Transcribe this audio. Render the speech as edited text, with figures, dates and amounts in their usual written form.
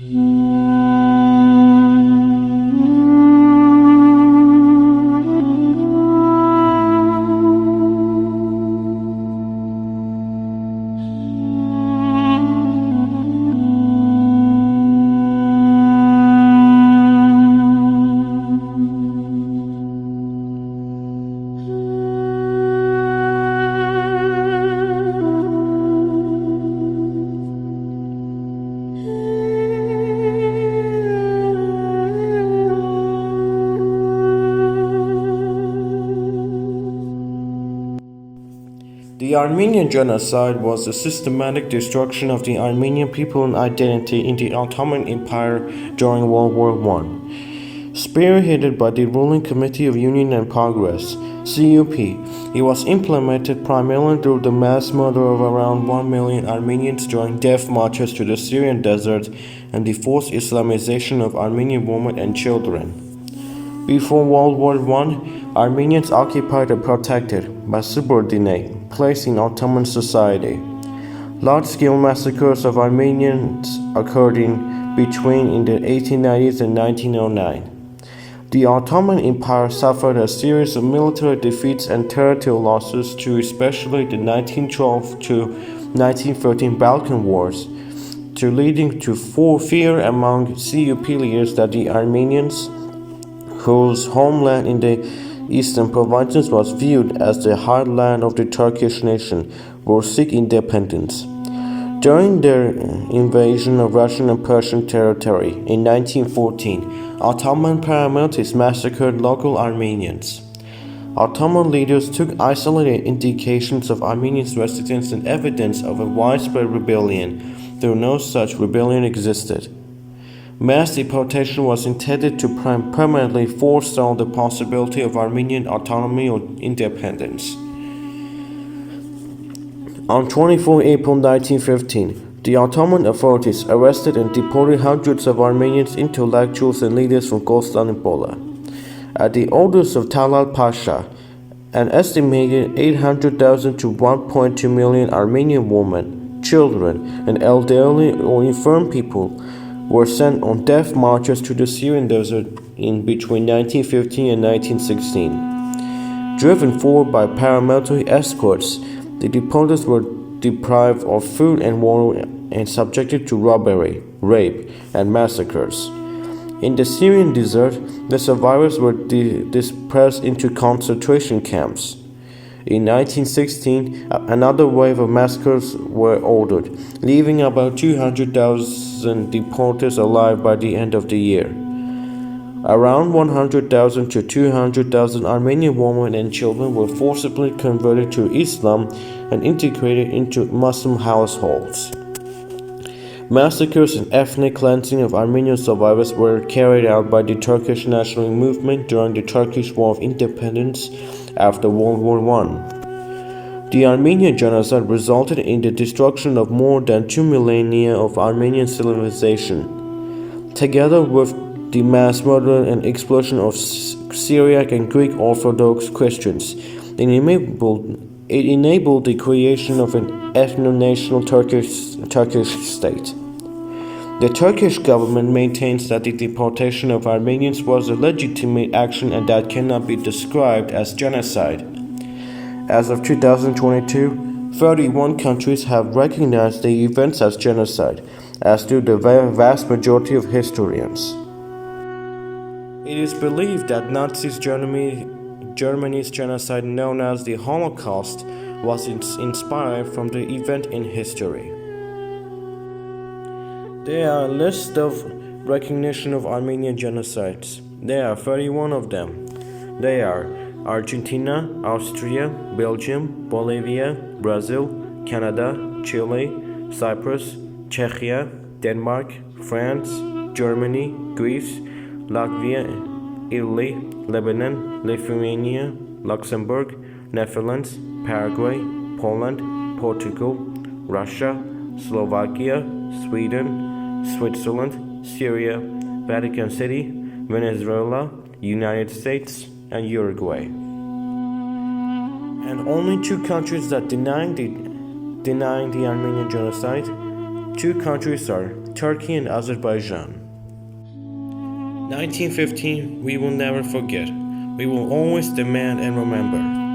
The Armenian Genocide was the systematic destruction of the Armenian people and identity in the Ottoman Empire during World War I. Spearheaded by the ruling Committee of Union and Progress, CUP, it was implemented primarily through the mass murder of around 1 million Armenians during death marches to the Syrian desert and the forced Islamization of Armenian women and children. Before World War I, Armenians occupied a protected, but subordinate, place in Ottoman society. Large-scale massacres of Armenians occurred between the 1890s and 1909. The Ottoman Empire suffered a series of military defeats and territorial losses to especially the 1912 to 1913 Balkan Wars, leading to fear among CUP leaders that the Armenians, whose homeland in the eastern provinces was viewed as the heartland of the Turkish nation, would seek independence. During their invasion of Russian and Persian territory in 1914, Ottoman paramilitaries massacred local Armenians. Ottoman leaders took isolated indications of Armenians' residence and evidence of a widespread rebellion, though no such rebellion existed. Mass deportation was intended to permanently forestall the possibility of Armenian autonomy or independence. On 24 April 1915, the Ottoman authorities arrested and deported hundreds of Armenians, intellectuals and leaders from Constantinople. At the orders of Talal Pasha, an estimated 800,000 to 1.2 million Armenian women, children, and elderly or infirm people were sent on death marches to the Syrian desert in between 1915 and 1916. Driven forward by paramilitary escorts, the deportees were deprived of food and water and subjected to robbery, rape, and massacres. In the Syrian desert, the survivors were dispersed into concentration camps. In 1916, another wave of massacres were ordered, leaving about 200,000 deportees alive by the end of the year. Around 100,000 to 200,000 Armenian women and children were forcibly converted to Islam and integrated into Muslim households. Massacres and ethnic cleansing of Armenian survivors were carried out by the Turkish national movement during the Turkish War of Independence after World War I. The Armenian Genocide resulted in the destruction of more than 2 millennia of Armenian civilization, together with the mass murder and expulsion of Syriac and Greek Orthodox Christians. It enabled the creation of an ethno-national Turkish state. The Turkish government maintains that the deportation of Armenians was a legitimate action and that cannot be described as genocide. As of 2022, 31 countries have recognized the events as genocide, as do the vast majority of historians. It is believed that Nazi Germany's genocide, known as the Holocaust, was inspired from the event in history. There are a list of recognition of Armenian genocides. There are 31 of them. They are Argentina, Austria, Belgium, Bolivia, Brazil, Canada, Chile, Cyprus, Czechia, Denmark, France, Germany, Greece, Latvia, Italy, Lebanon, Lithuania, Luxembourg, Netherlands, Paraguay, Poland, Portugal, Russia, Slovakia, Sweden, Switzerland, Syria, Vatican City, Venezuela, United States, and Uruguay. And only 2 countries that denying the Armenian genocide. 2 countries are Turkey and Azerbaijan. 1915, we will never forget. We will always demand and remember.